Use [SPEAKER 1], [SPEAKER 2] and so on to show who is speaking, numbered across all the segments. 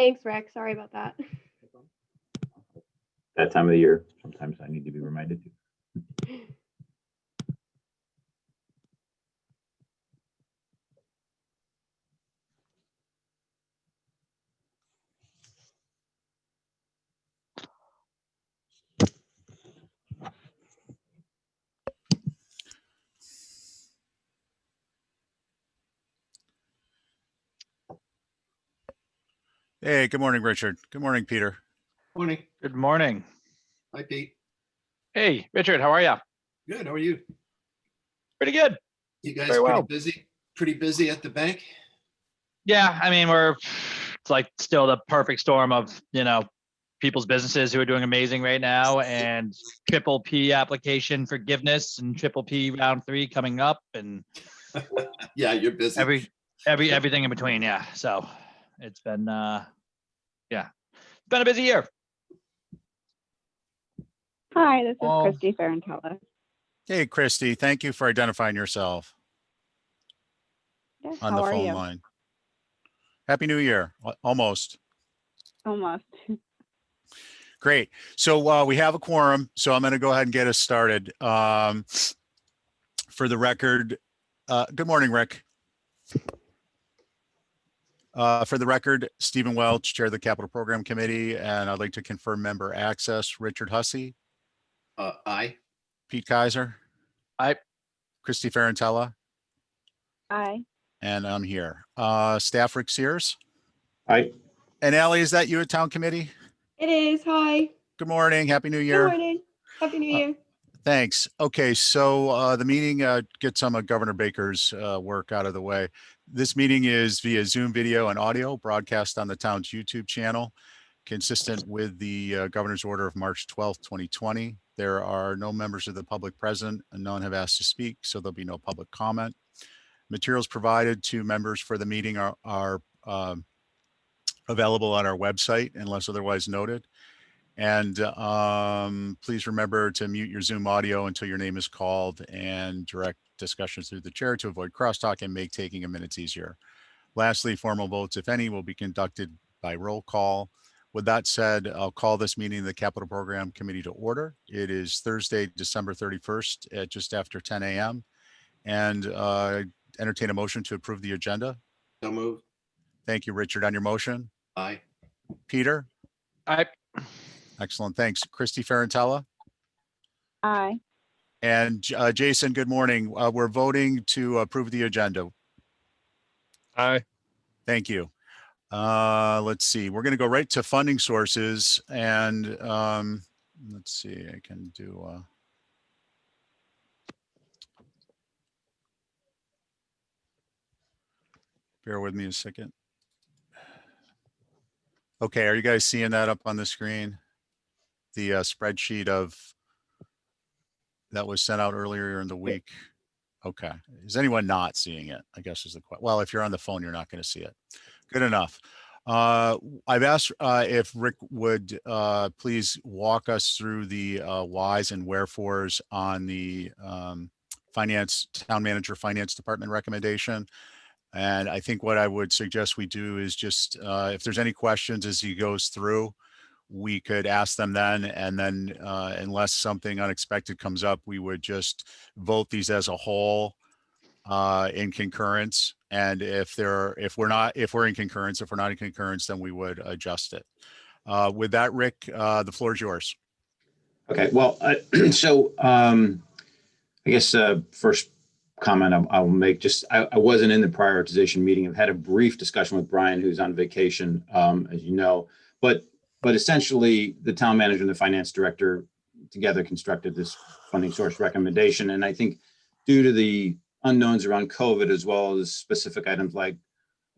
[SPEAKER 1] Thanks, Rick. Sorry about that.
[SPEAKER 2] That time of the year, sometimes I need to be reminded to.
[SPEAKER 3] Hey, good morning, Richard. Good morning, Peter.
[SPEAKER 4] Morning.
[SPEAKER 5] Good morning.
[SPEAKER 4] Hi, Pete.
[SPEAKER 5] Hey, Richard, how are you?
[SPEAKER 4] Good. How are you?
[SPEAKER 5] Pretty good.
[SPEAKER 4] You guys
[SPEAKER 5] Very
[SPEAKER 4] pretty
[SPEAKER 5] well.
[SPEAKER 4] busy? Pretty busy at the bank?
[SPEAKER 5] Yeah, I mean, it's like still the perfect storm of, people's businesses who are doing amazing right now, and triple P application forgiveness and triple P round 3 coming up, and
[SPEAKER 4] Yeah, you're busy.
[SPEAKER 5] everything in between. Yeah. So it's been, it's been a busy year.
[SPEAKER 6] Hi, this is
[SPEAKER 5] Oh.
[SPEAKER 6] Christy Ferrantella.
[SPEAKER 3] Hey, Christy, thank you for identifying yourself
[SPEAKER 6] Yeah,
[SPEAKER 3] on
[SPEAKER 6] how
[SPEAKER 3] the
[SPEAKER 6] are
[SPEAKER 3] phone
[SPEAKER 6] you?
[SPEAKER 3] line. Happy New Year. Almost.
[SPEAKER 6] Almost.
[SPEAKER 3] Great. So we have a quorum, so I'm going to go ahead and get us started. For the record, good morning, Rick. For the record, Stephen Welch, Chair of the Capital Program Committee, and I'd like to confirm member access. Richard Hussey,
[SPEAKER 4] Aye.
[SPEAKER 3] Pete Kaiser.
[SPEAKER 5] Aye.
[SPEAKER 3] Christy Ferrantella,
[SPEAKER 6] Aye.
[SPEAKER 3] and I'm here. Staff Rick Sears.
[SPEAKER 2] Aye.
[SPEAKER 3] And Allie, is that you at Town Committee?
[SPEAKER 1] It is. Hi.
[SPEAKER 3] Good morning. Happy New Year.
[SPEAKER 1] Good morning. Happy New Year.
[SPEAKER 3] Thanks. Okay, so the meeting gets some of Governor Baker's work out of the way. This meeting is via Zoom video and audio broadcast on the town's YouTube channel, consistent with the Governor's Order of March 12th, 2020. There are no members of the public present and none have asked to speak, so there'll be no public comment. Materials provided to members for the meeting are available on our website unless otherwise noted. And please remember to mute your Zoom audio until your name is called and direct discussions through the chair to avoid crosstalk and make taking of minutes easier. Lastly, formal votes, if any, will be conducted by roll call. With that said, I'll call this meeting of the Capital Program Committee to order. It is Thursday, December 31st at just after 10 a.m. And entertain a motion to approve the agenda.
[SPEAKER 4] So moved.
[SPEAKER 3] Thank you, Richard, on your motion.
[SPEAKER 4] Aye.
[SPEAKER 3] Peter?
[SPEAKER 5] Aye.
[SPEAKER 3] Excellent. Thanks. Christy Ferrantella?
[SPEAKER 6] Aye.
[SPEAKER 3] And Jason, good morning. We're voting to approve the agenda.
[SPEAKER 5] Aye.
[SPEAKER 3] Thank you. Let's see. We're going to go right to funding sources, and let's see. I can do. Bear with me a second. Okay, are you guys seeing that up on the screen? The spreadsheet that was sent out earlier in the week. Okay. Is anyone not seeing it? I guess is the question. Well, if you're on the phone, you're not going to see it. Good enough. I've asked if Rick would please walk us through the whys and wherefores on the town manager finance department recommendation. And I think what I would suggest we do is just if there's any questions as he goes through, we could ask them then, and then unless something unexpected comes up, we would just vote these as a whole in concurrence. And if we're in concurrence, if we're not in concurrence, then we would adjust it. With that, Rick, the floor is yours.
[SPEAKER 2] Okay. Well, so I guess first comment I'll make, just I wasn't in the prioritization meeting. I've had a brief discussion with Brian, who's on vacation, as you know, but essentially the town manager and the finance director together constructed this funding source recommendation. And I think due to the unknowns around COVID, as well as specific items like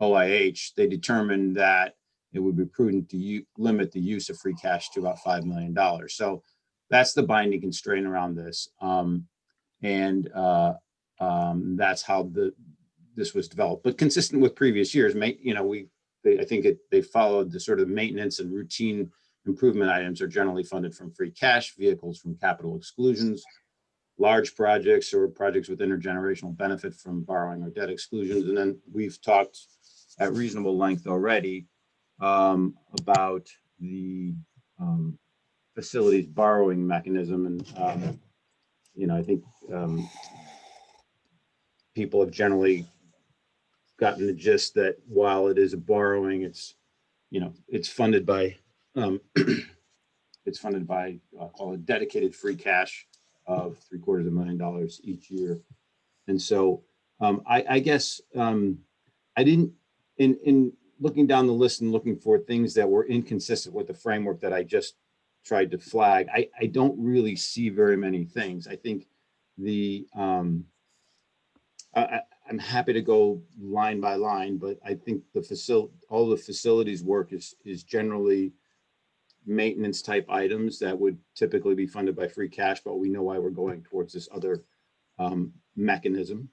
[SPEAKER 2] OIH, they determined that it would be prudent to limit the use of free cash to about $5 million. So that's the binding constraint around this. That's how this was developed, but consistent with previous years. I think they followed the sort of maintenance and routine improvement items are generally funded from free cash, vehicles from capital exclusions, large projects or projects with intergenerational benefit from borrowing or debt exclusions. And then we've talked at reasonable length already about the facilities borrowing mechanism. And, I think people have generally gotten the gist that while it is a borrowing, it's funded by call it dedicated free cash of $750,000 each year. And so I guess I didn't, in looking down the list and looking for things that were inconsistent with the framework that I just tried to flag, I don't really see very many things. I think I'm happy to go line by line, but I think all the facilities work is generally maintenance type items that would typically be funded by free cash, but we know why we're going towards this other mechanism.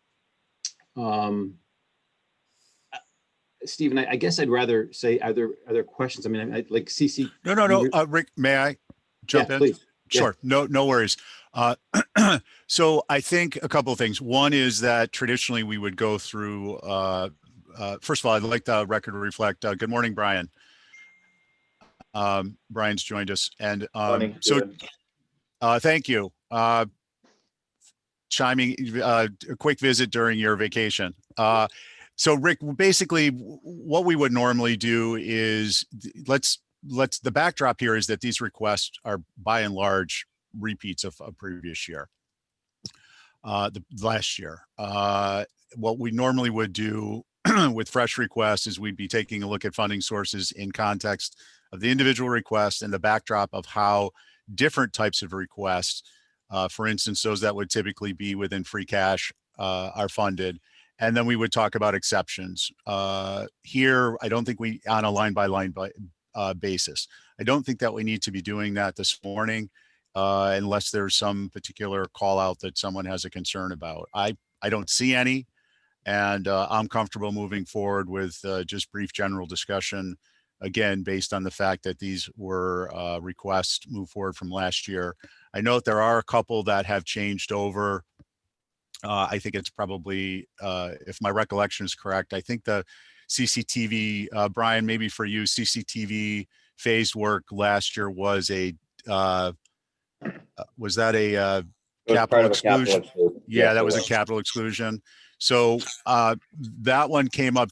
[SPEAKER 2] Stephen, I guess I'd rather say, are there questions? I mean, I like CC.
[SPEAKER 3] No. Rick, may I jump in?
[SPEAKER 2] Please.
[SPEAKER 3] Sure. No worries. So I think a couple of things. One is that traditionally we would go through, first of all, I'd like the record to reflect, good morning, Brian. Brian's joined us. And thank you. Chiming, a quick visit during your vacation. So Rick, basically what we would normally do is the backdrop here is that these requests are by and large repeats of a previous year, the last year. What we normally would do with fresh requests is we'd be taking a look at funding sources in context of the individual request and the backdrop of how different types of requests, for instance, those that would typically be within free cash, are funded. And then we would talk about exceptions. Here, I don't think we, on a line by line basis, I don't think that we need to be doing that this morning, unless there's some particular call out that someone has a concern about. I don't see any, and I'm comfortable moving forward with just brief general discussion, again, based on the fact that these were requests moved forward from last year. I know there are a couple that have changed over. I think it's probably, if my recollection is correct, I think the CCTV, Brian, maybe for you, CCTV phased work last year was that a capital exclusion? Yeah, that was a capital exclusion. So that one came up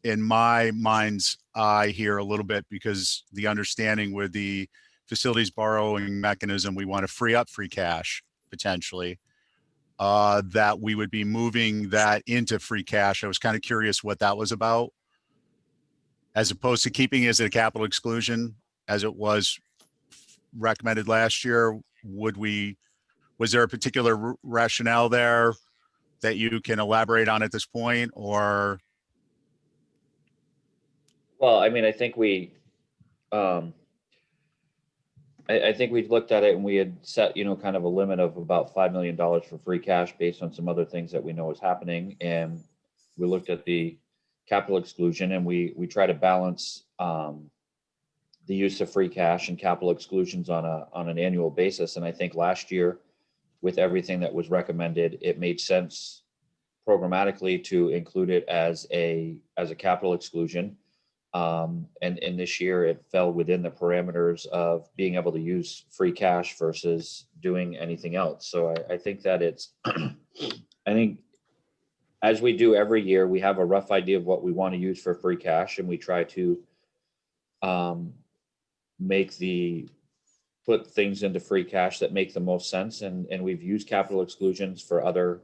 [SPEAKER 3] in my mind's eye here a little bit, because the understanding with the facilities borrowing mechanism, we want to free up free cash potentially. That we would be moving that into free cash. I was kind of curious what that was about, as opposed to keeping it as a capital exclusion as it was recommended last year. Was there a particular rationale there that you can elaborate on at this point, or?
[SPEAKER 7] Well, I mean, I think I think we looked at it and we had set, kind of a limit of about $5 million for free cash based on some other things that we know is happening. And we looked at the capital exclusion, and we try to balance the use of free cash and capital exclusions on an annual basis. And I think last year, with everything that was recommended, it made sense programmatically to include it as a capital exclusion. And this year it fell within the parameters of being able to use free cash versus doing anything else. So I think that I think as we do every year, we have a rough idea of what we want to use for free cash, and we try to put things into free cash that make the most sense. And we've used capital exclusions for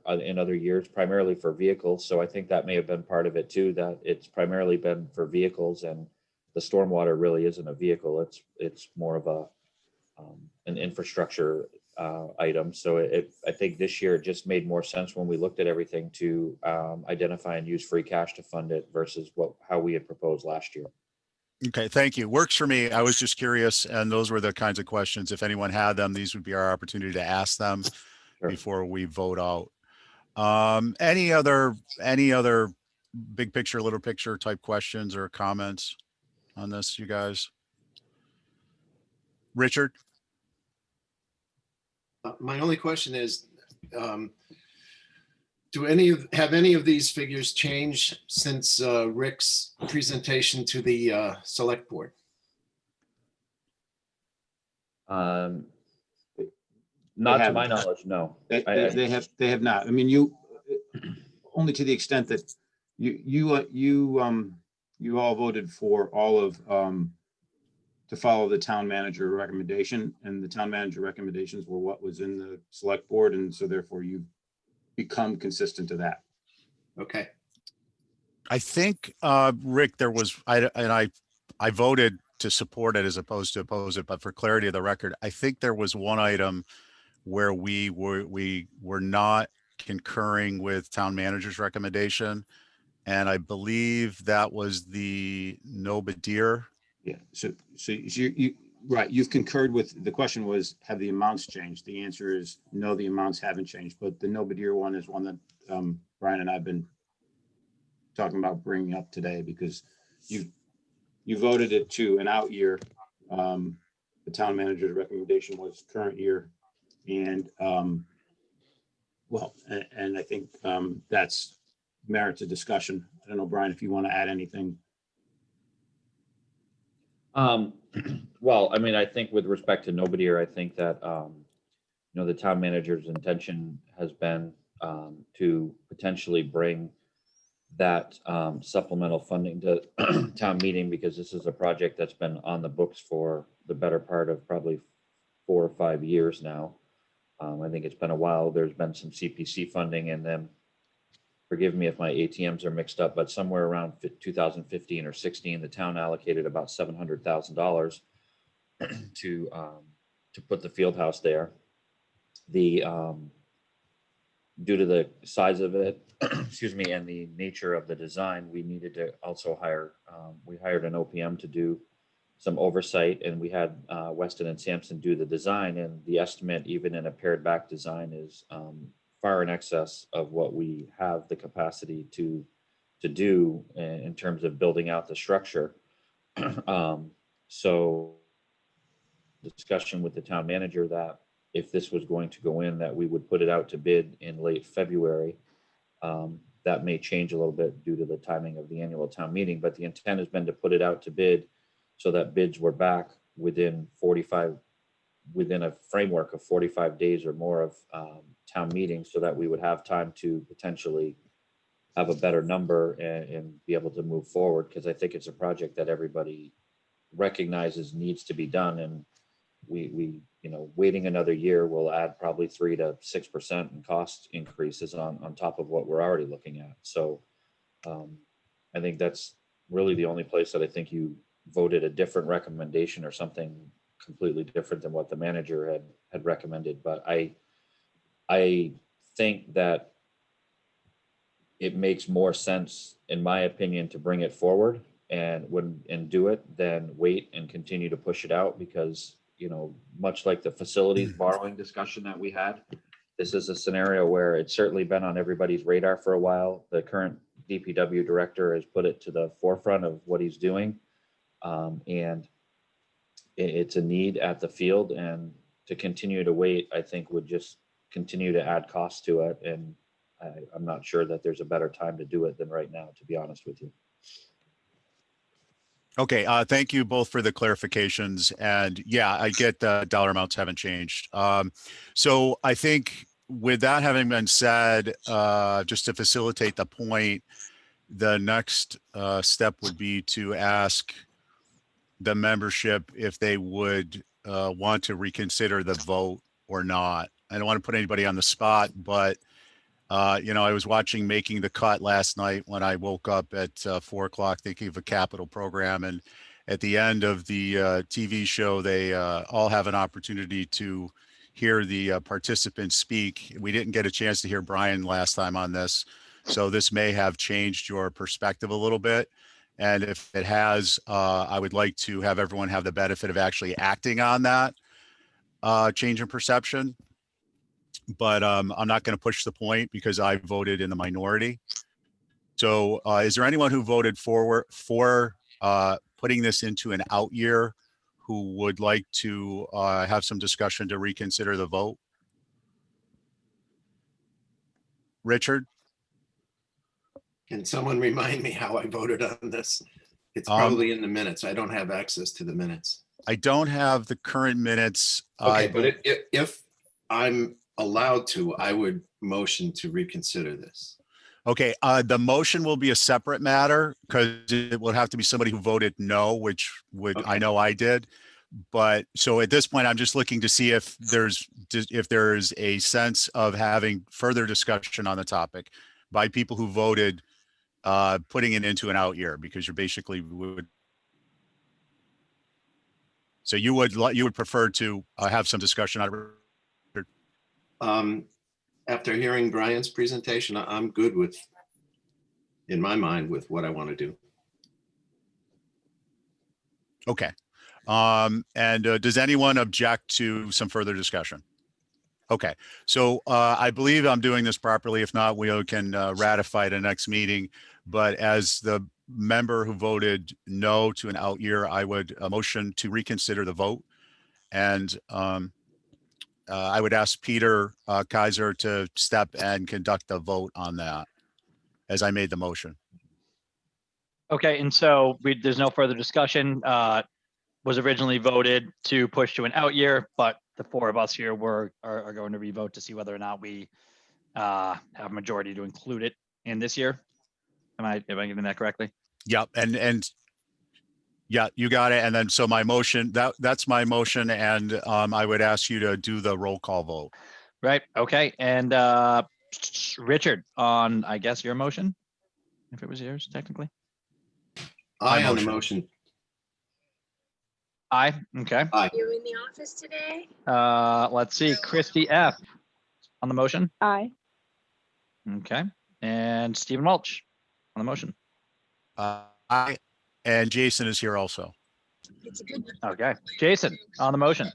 [SPEAKER 7] in other years, primarily for vehicles. So I think that may have been part of it too, that it's primarily been for vehicles, and the stormwater really isn't a vehicle. It's more of an infrastructure item. So I think this year it just made more sense when we looked at everything to identify and use free cash to fund it versus how we had proposed last year.
[SPEAKER 3] Okay, thank you. Works for me. I was just curious, and those were the kinds of questions. If anyone had them, these would be our opportunity to ask them before we vote out. Any other big picture, little picture type questions or comments on this, you guys? Richard?
[SPEAKER 4] My only question is, have any of these figures changed since Rick's presentation to the select board?
[SPEAKER 7] Not to
[SPEAKER 2] haven't.
[SPEAKER 7] my knowledge, no.
[SPEAKER 2] They,
[SPEAKER 7] I-
[SPEAKER 2] they, they have not. I mean, only to the extent that you all voted for all of, to follow the town manager recommendation, and the town manager recommendations were what was in the select board. And so therefore you become consistent to that.
[SPEAKER 4] Okay,
[SPEAKER 3] I think, Rick, there was, I voted to support it as opposed to oppose it, but for clarity of the record, I think there was one item where we were not concurring with town manager's recommendation. And I believe that was the Nobadir.
[SPEAKER 2] Yeah, so right, you've concurred with, the question was, have the amounts changed? The answer is no, the amounts haven't changed, but the Nobadir one is one that Brian and I've been talking about bringing up today, because you voted it to an out year. The town manager's recommendation was current year. And well, and I think that's merits a discussion. I don't know, Brian, if you want to add anything.
[SPEAKER 7] Well, I mean, I think with respect to nobody, I think that, the town manager's intention has been to potentially bring that supplemental funding to town meeting, because this is a project that's been on the books for the better part of probably 4 or 5 years now. I think it's been a while. There's been some CPC funding, and then, forgive me if my ATMs are mixed up, but somewhere around 2015 or 16, the town allocated about $700,000 to put the field house there. The due to the size of it, excuse me, and the nature of the design, we needed to also hire. We hired an OPM to do some oversight, and we had Weston and Sampson do the design. And the estimate, even in a pared back design, is far in excess of what we have the capacity to do in terms of building out the structure. So discussion with the town manager that if this was going to go in, that we would put it out to bid in late February. That may change a little bit due to the timing of the annual town meeting, but the intent has been to put it out to bid so that bids were back within a framework of 45 days or more of town meeting, so that we would have time to potentially have a better number and be able to move forward. Because I think it's a project that everybody recognizes needs to be done. And we waiting another year will add probably 3 to 6% in cost increases on top of what we're already looking at. So I think that's really the only place that I think you voted a different recommendation or something completely different than what the manager had recommended. But I think that it makes more sense, in my opinion, to bring it forward and do it than wait and continue to push it out, because much like the facilities borrowing discussion that we had, this is a scenario where it's certainly been on everybody's radar for a while. The current DPW director has put it to the forefront of what he's doing. And it's a need at the field, and to continue to wait, I think, would just continue to add cost to it. And I'm not sure that there's a better time to do it than right now, to be honest with you.
[SPEAKER 3] Okay, thank you both for the clarifications. And yeah, I get the dollar amounts haven't changed. So I think with that having been said, just to facilitate the point, the next step would be to ask the membership if they would want to reconsider the vote or not. I don't want to put anybody on the spot, but I was watching Making the Cut last night when I woke up at 4 o'clock thinking of a capital program. And at the end of the TV show, they all have an opportunity to hear the participants speak. We didn't get a chance to hear Brian last time on this, so this may have changed your perspective a little bit. And if it has, I would like to have everyone have the benefit of actually acting on that change in perception. But I'm not going to push the point because I voted in the minority. So is there anyone who voted for putting this into an out year who would like to have some discussion to reconsider the vote? Richard?
[SPEAKER 4] Can someone remind me how I voted on this? It's
[SPEAKER 3] Um,
[SPEAKER 4] probably in the minutes. I don't have access to the minutes.
[SPEAKER 3] I don't have the current minutes.
[SPEAKER 4] Okay, but if I'm allowed to, I would motion to reconsider this.
[SPEAKER 3] Okay, the motion will be a separate matter because it will have to be somebody who voted no, which I
[SPEAKER 4] Okay.
[SPEAKER 3] know I did. But so at this point, I'm just looking to see if there's a sense of having further discussion on the topic by people who voted, putting it into an out year, because you're basically would. So you would prefer to have some discussion on it.
[SPEAKER 4] After hearing Brian's presentation, I'm good with, in my mind, with what I want to do.
[SPEAKER 3] Okay. And does anyone object to some further discussion? Okay, so I believe I'm doing this properly. If not, we can ratify it at next meeting. But as the member who voted no to an out year, I would motion to reconsider the vote. And I would ask Peter Kaiser to step and conduct the vote on that as I made the motion.
[SPEAKER 5] Okay, and so there's no further discussion. Was originally voted to push to an out year, but the four of us here are going to revote to see whether or not we have a majority to include it in this year. Am I getting that correctly?
[SPEAKER 3] Yep, and yeah, you got it. And then so my motion, that's my motion, and I would ask you to do the roll call vote.
[SPEAKER 5] Right. Okay. And Richard, on I guess your motion, if it was yours technically.
[SPEAKER 4] Aye on the
[SPEAKER 3] motion.
[SPEAKER 4] motion.
[SPEAKER 5] Aye. Okay.
[SPEAKER 8] You in the office today?
[SPEAKER 5] Let's see. Christy F. on the motion.
[SPEAKER 6] Aye.
[SPEAKER 5] Okay. And Stephen Welch on the motion.
[SPEAKER 3] And Jason is here also.
[SPEAKER 8] It's a good one.
[SPEAKER 5] Okay. Jason on the motion.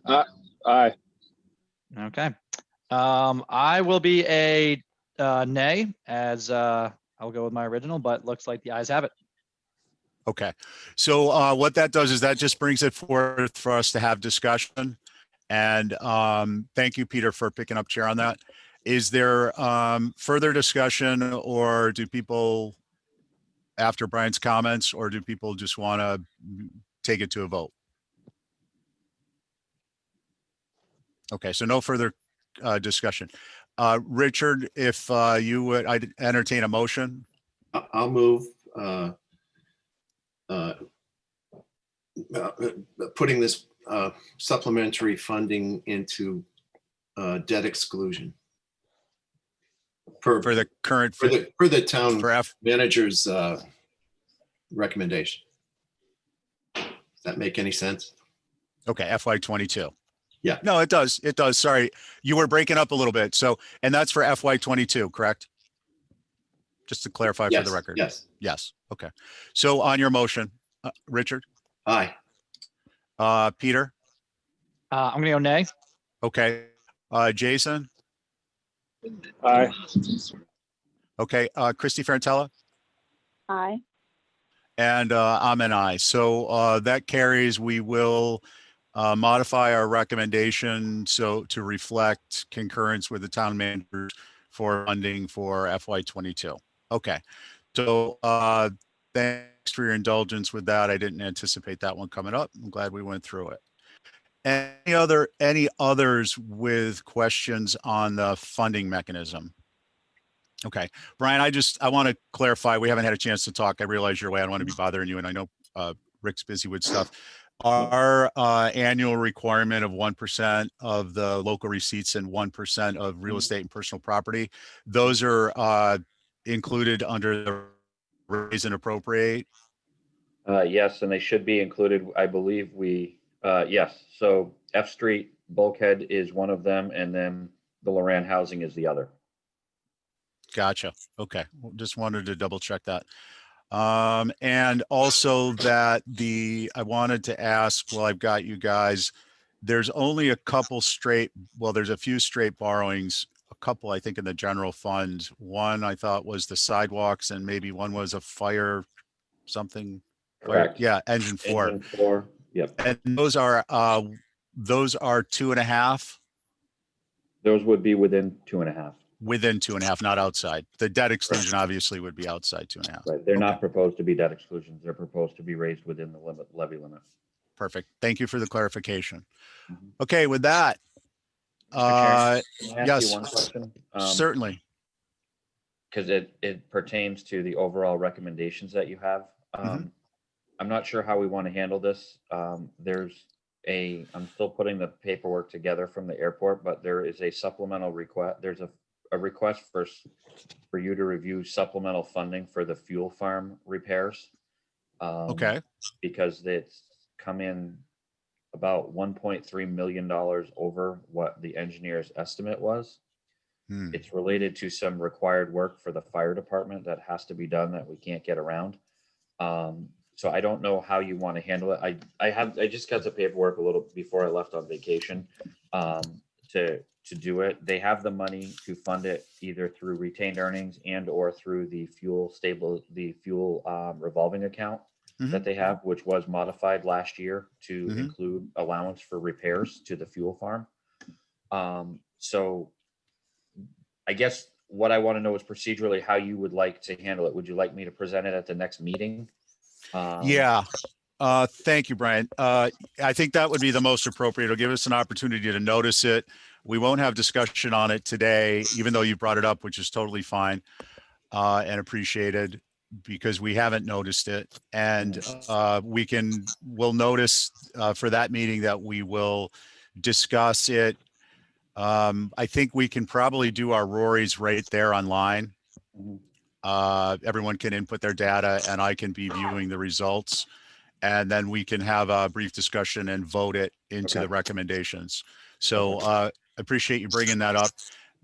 [SPEAKER 9] Aye.
[SPEAKER 5] Okay. I will be a nay, as I'll go with my original, but looks like the ayes have it.
[SPEAKER 3] Okay, so what that does is that just brings it forth for us to have discussion. And thank you, Peter, for picking up chair on that. Is there further discussion, or do people, after Brian's comments, or do people just want to take it to a vote? Okay, so no further discussion. Richard, if you would, I'd entertain a motion.
[SPEAKER 4] I'll move putting this supplementary funding into debt exclusion
[SPEAKER 3] For the current,
[SPEAKER 4] for the town
[SPEAKER 3] for F,
[SPEAKER 4] manager's recommendation. Does that make any sense?
[SPEAKER 3] okay, FY22.
[SPEAKER 4] Yeah.
[SPEAKER 3] No, it does. It does. Sorry, you were breaking up a little bit. So, and that's for FY22, correct? Just to clarify for the record.
[SPEAKER 4] Yes.
[SPEAKER 3] Yes. Okay. So on your motion, Richard,
[SPEAKER 4] Aye.
[SPEAKER 3] Peter,
[SPEAKER 5] I'm gonna go nay.
[SPEAKER 3] okay, Jason,
[SPEAKER 9] Aye.
[SPEAKER 3] okay, Christy Ferrantella,
[SPEAKER 6] Aye.
[SPEAKER 3] and I'm an aye. So that carries. We will modify our recommendation so to reflect concurrence with the town managers for funding for FY22. Okay. So thanks for your indulgence with that. I didn't anticipate that one coming up. I'm glad we went through it. Any others with questions on the funding mechanism? Okay, Brian, I want to clarify, we haven't had a chance to talk. I realize you're away. I don't want to be bothering you, and I know Rick's busy with stuff. Our annual requirement of 1% of the local receipts and 1% of real estate and personal property, those are included under the raise and appropriate.
[SPEAKER 7] Yes, and they should be included. I believe yes. So F Street bulkhead is one of them, and then the Loran housing is the other.
[SPEAKER 3] Gotcha. Okay. Just wanted to double check that. And also that I wanted to ask, well, I've got you guys, there's only a couple there's a few straight borrowings, a couple, I think, in the general fund. One I thought was the sidewalks, and maybe one was a fire something.
[SPEAKER 7] Correct.
[SPEAKER 3] Yeah, engine 4.
[SPEAKER 7] Engine 4. Yep.
[SPEAKER 3] And those are 2.5.
[SPEAKER 7] Those would be within 2.5.
[SPEAKER 3] within 2.5, not outside. The debt exclusion obviously would be outside 2.5.
[SPEAKER 7] Right, they're
[SPEAKER 3] Okay.
[SPEAKER 7] not proposed to be debt exclusions. They're proposed to be raised within the levy limit.
[SPEAKER 3] Perfect. Thank you for the clarification.
[SPEAKER 7] Mhm.
[SPEAKER 3] Okay, with that,
[SPEAKER 7] Mr. Chairman, can I ask
[SPEAKER 3] yes,
[SPEAKER 7] you one question?
[SPEAKER 3] certainly.
[SPEAKER 7] Because it pertains to the overall recommendations that you have.
[SPEAKER 3] Mhm.
[SPEAKER 7] I'm not sure how we want to handle this. I'm still putting the paperwork together from the airport, but there is a supplemental request. There's a request for you to review supplemental funding for the fuel farm repairs.
[SPEAKER 3] Okay.
[SPEAKER 7] Because it's come in about $1.3 million over what the engineer's estimate was.
[SPEAKER 3] Hmm.
[SPEAKER 7] It's related to some required work for the fire department that has to be done that we can't get around. So I don't know how you want to handle it. I just got the paperwork a little before I left on vacation to do it. They have the money to fund it either through retained earnings and or through the fuel revolving account that they have, which was modified last year to include allowance for repairs to the fuel farm. So I guess what I want to know is procedurally how you would like to handle it. Would you like me to present it at the next meeting?
[SPEAKER 3] Yeah. Thank you, Brian. I think that would be the most appropriate. It'll give us an opportunity to notice it. We won't have discussion on it today, even though you brought it up, which is totally fine and appreciated because we haven't noticed it. And we'll notice for that meeting that we will discuss it. I think we can probably do our Rory's right there online. Everyone can input their data and I can be viewing the results. And then we can have a brief discussion and vote it into the recommendations. So I appreciate you bringing that up.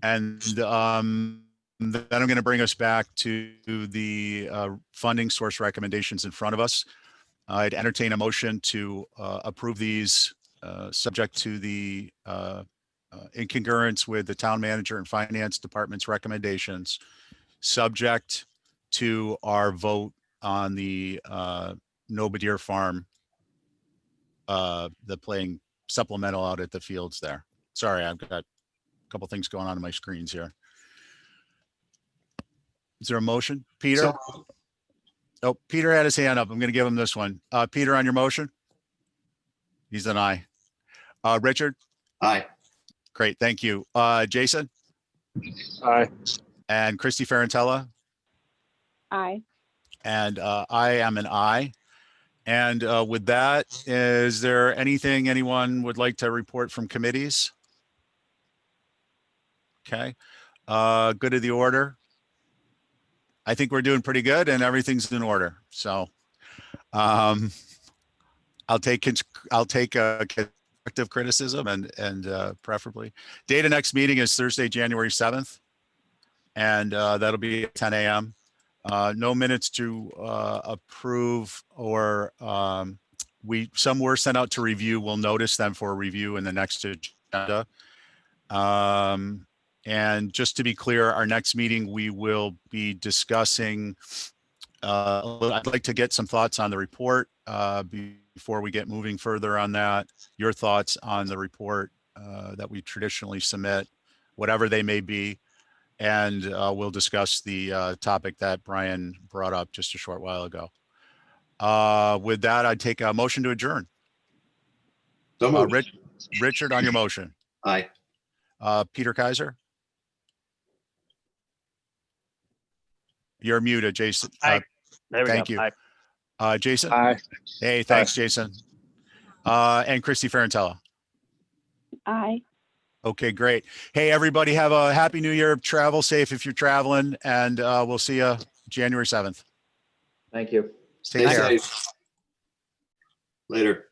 [SPEAKER 3] And then I'm going to bring us back to the funding source recommendations in front of us. I'd entertain a motion to approve these subject to the in congruence with the town manager and finance department's recommendations, subject to our vote on the Nobadir Farm, the playing supplemental out at the fields there. Sorry, I've got a couple things going on my screens here. Is there a motion? Peter? Oh, Peter had his hand up. I'm going to give him this one. Peter, on your motion? He's an aye. Richard?
[SPEAKER 4] Aye.
[SPEAKER 3] Great, thank you. Jason?
[SPEAKER 9] Aye.
[SPEAKER 3] And Christy Ferrantella?
[SPEAKER 6] Aye.
[SPEAKER 3] And I am an aye. And with that, is there anything anyone would like to report from committees? Okay, good of the order. I think we're doing pretty good and everything's in order. So I'll take constructive criticism and preferably. Date of next meeting is Thursday, January 7th. And that'll be at 10 a.m. No minutes to approve or some were sent out to review. We'll notice them for review in the next agenda. And just to be clear, our next meeting, we will be discussing, I'd like to get some thoughts on the report before we get moving further on that. Your thoughts on the report that we traditionally submit, whatever they may be. And we'll discuss the topic that Brian brought up just a short while ago. With that, I'd take a motion to adjourn.
[SPEAKER 4] So moved.
[SPEAKER 3] Richard, on your motion.
[SPEAKER 4] Aye.
[SPEAKER 3] Peter Kaiser? You're muted, Jason.
[SPEAKER 5] Aye. There we
[SPEAKER 3] thank
[SPEAKER 5] go.
[SPEAKER 3] you.
[SPEAKER 5] Aye.
[SPEAKER 3] Jason?
[SPEAKER 9] Aye.
[SPEAKER 3] Hey, thanks, Jason. And Christy Ferrantella.
[SPEAKER 6] Aye.
[SPEAKER 3] Okay, great. Hey, everybody, have a happy new year. Travel safe if you're traveling, and we'll see you January 7th.
[SPEAKER 7] Thank you.
[SPEAKER 3] Take care.
[SPEAKER 4] Safe. Later.